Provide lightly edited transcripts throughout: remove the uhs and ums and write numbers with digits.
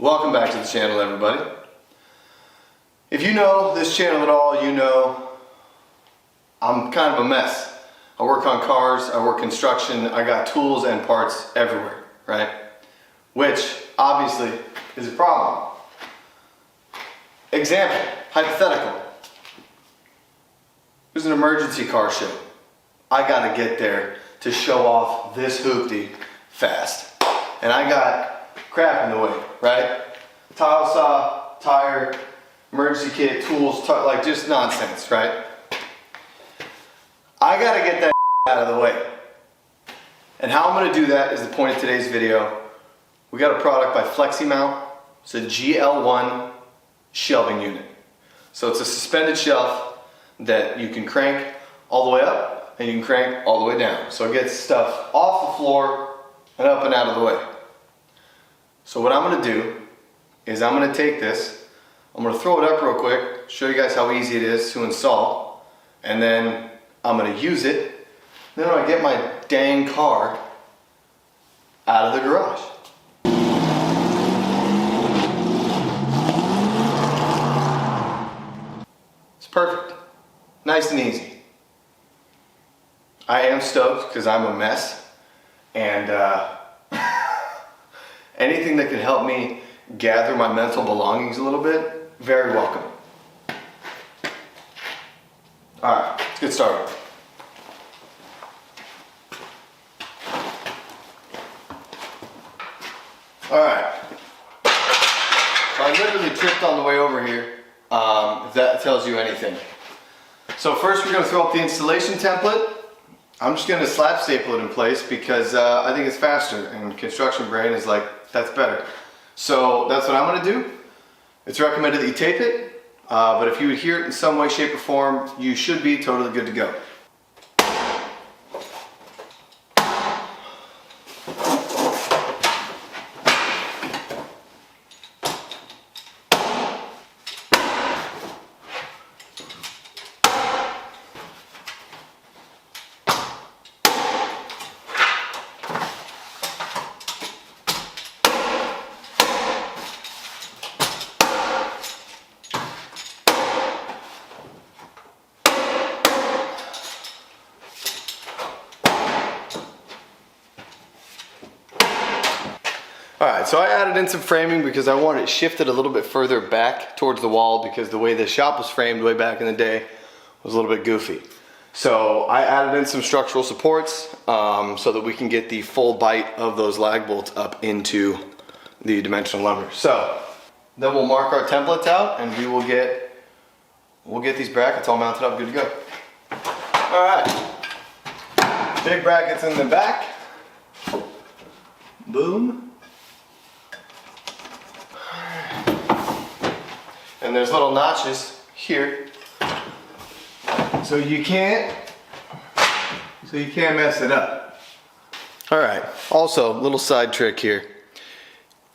Welcome back to the channel, everybody. If you know this channel at all, you know I'm kind of a mess. I work on cars, I work construction, I got tools and parts everywhere, right? Which obviously is a problem. Example, hypothetical. There's an emergency car show. I gotta get there to show off this hoopty fast. And I got crap in the way, right? Tile saw, tire, emergency kit, tools, like just nonsense, right? I gotta get that out of the way. And how I'm gonna do that is the point of today's video. We got a product by Fleximount. It's a GL1 shelving unit. So it's a suspended shelf that you can crank all the way up and you can crank all the way down. So it gets stuff off the floor and up and out of the way. So what I'm gonna do is I'm gonna take this, I'm gonna throw it up real quick, show you guys how easy it is to install, and then I'm gonna use it. Then I'm gonna get my dang car out of the garage. It's perfect, nice and easy. I am stoked because I'm a mess, and anything that can help me gather my mental belongings a little bit, very welcome. Alright, let's get started. Alright, so I literally tripped on the way over here, if that tells you anything. So first we're going to throw up the installation template. I'm just going to slab staple it in place because I think it's faster, and construction brain is like, that's better. So that's what I'm going to do. It's recommended that you tape it, but if you adhere it in some way, shape, or form, you should be totally good to go. Alright, so I added in some framing because I wanted it shifted a little bit further back towards the wall because the way the shop was framed way back in the day was a little bit goofy. So I added in some structural supports so that we can get the full bite of those lag bolts up into the dimensional lumber. So then we'll mark our templates out and we'll get these brackets all mounted up, good to go. Alright, big brackets in the back. Boom. And there's little notches here, so you can't mess it up. All right. Also, little side trick here.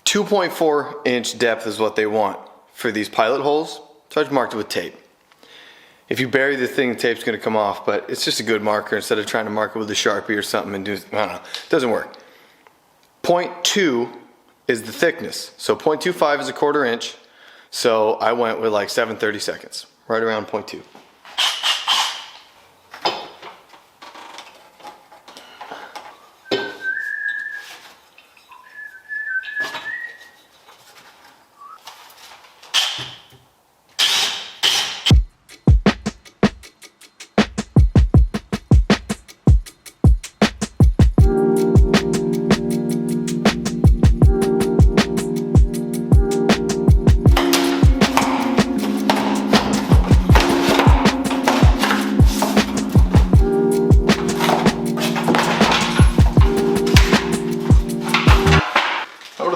2.4 inch depth is what they want for these pilot holes. So I just marked it with tape. If you bury the thing, the tape's going to come off, but it's just a good marker instead of trying to mark it with a Sharpie or something and do, I don't know, it doesn't work. 0.2 is the thickness. So 0.25 is a 1/4 inch. So I went with like 7/32, right around 0.2.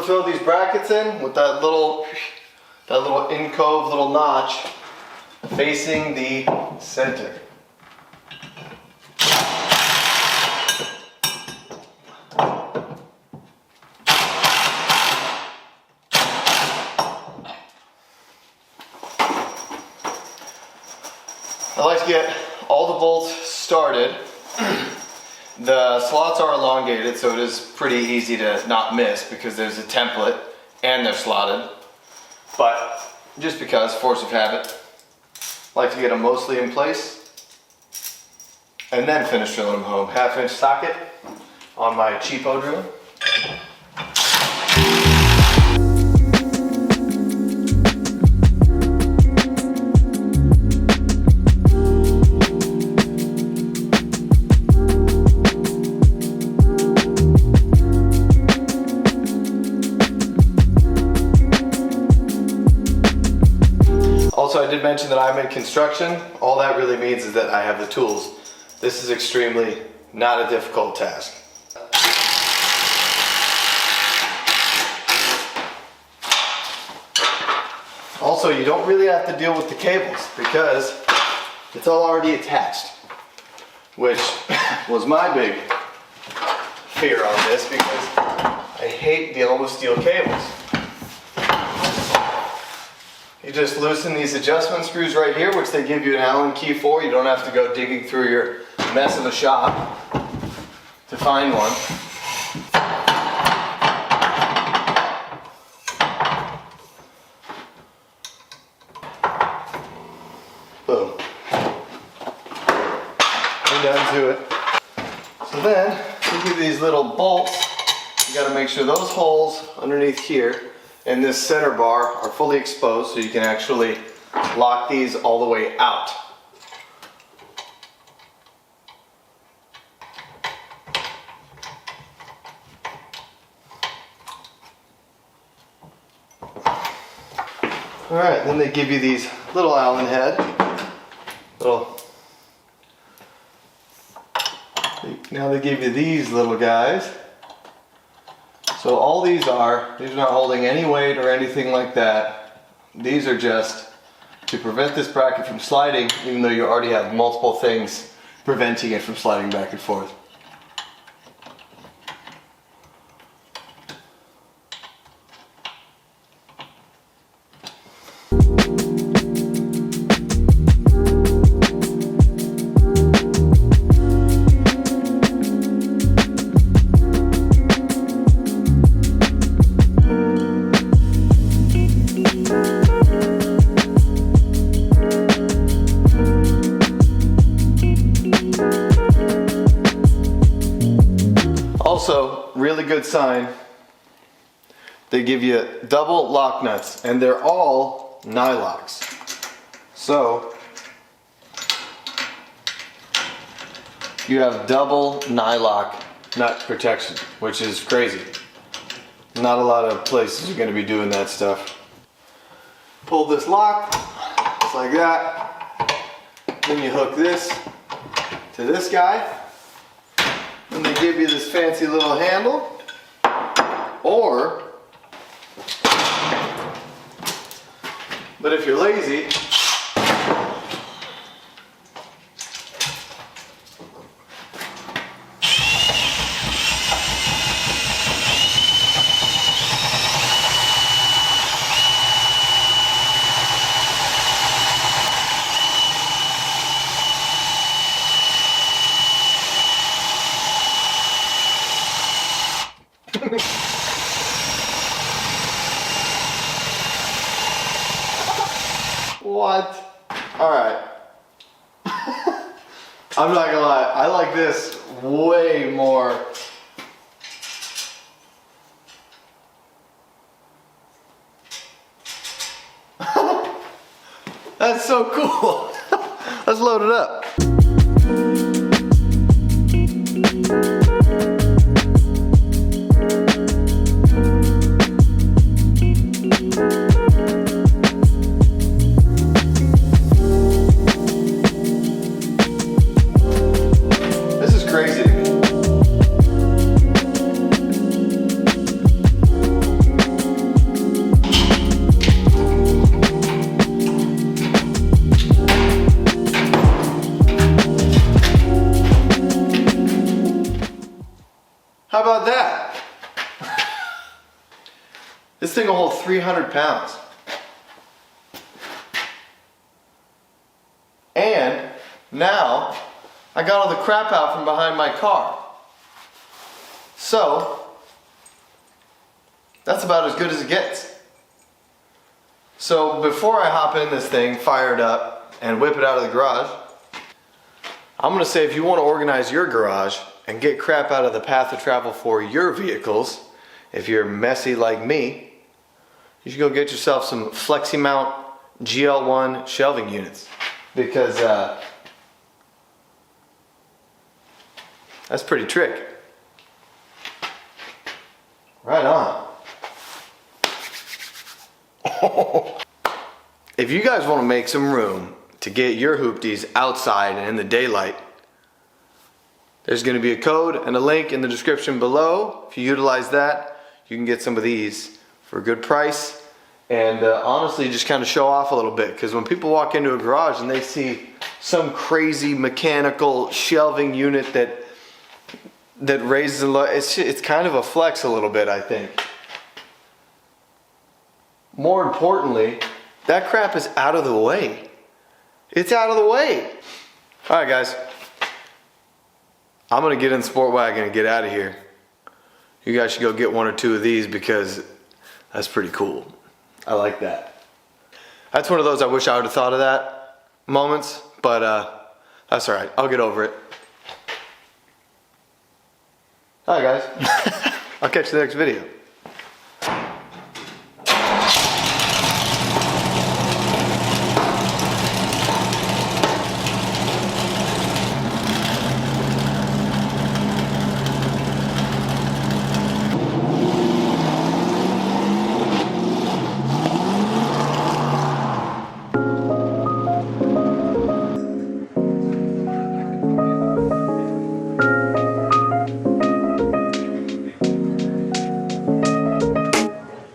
Throw these brackets in with that little in-cove little notch facing the center. I like to get all the bolts started. The slots are elongated, so it is pretty easy to not miss because there's a template and they're slotted. But just because, force of habit, I like to get them mostly in place and then finish drilling them home. 1/2 inch socket on my cheapo drill. Also, I did mention that I'm in construction. All that really means is that I have the tools. This is extremely not a difficult task. Also, you don't really have to deal with the cables because it's all already attached, which was my big fear on this because I hate dealing with steel cables. You just loosen these adjustment screws right here, which they give you an Allen key for. You don't have to go digging through your mess of a shop to find one. Boom. And down to it. So then, we give these little bolts. You gotta make sure those holes underneath here and this center bar are fully exposed so you can actually lock these all the way out. Alright, then they give you these little Allen head. Now they give you these little guys. So all these are not holding any weight or anything like that. These are just to prevent this bracket from sliding, even though you already have multiple things preventing it from sliding back and forth. Also, really good sign, they give you double lock nuts and they're all nylocks. So you have double nylock nut protection, which is crazy. Not a lot of places are going to be doing that stuff. Pull this lock, just like that. Then you hook this to this guy. And they give you this fancy little handle, but if you're lazy, what? Alright. I'm not gonna lie, I like this way more. That's so cool. Let's load it up. How about that? This thing will hold 300 pounds. And now I got all the crap out from behind my car. So That's about as good as it gets. So before I hop in this thing, fire it up, and whip it out of the garage, I'm gonna say if you wanna organize your garage and get crap out of the path of travel for your vehicles, if you're messy like me, you should go get yourself some Fleximount GL1 shelving units. Because that's pretty trick. Right on. If you guys want to make some room to get your hoopties outside and in the daylight, there's going to be a code and a link in the description below. If you utilize that, you can get some of these for a good price and honestly just kind of show off a little bit, because when people walk into a garage and they see some crazy mechanical shelving unit that raises a lot, it's kind of a flex a little bit, I think. More importantly, that crap is out of the way. It's out of the way. All right, guys. I'm gonna get in the Sportwagon and get out of here. You guys should go get one or two of these because that's pretty cool. I like that. That's one of those I wish I would have thought of that moments, but that's all right. I'll get over it. All right, guys. I'll catch you in the next video.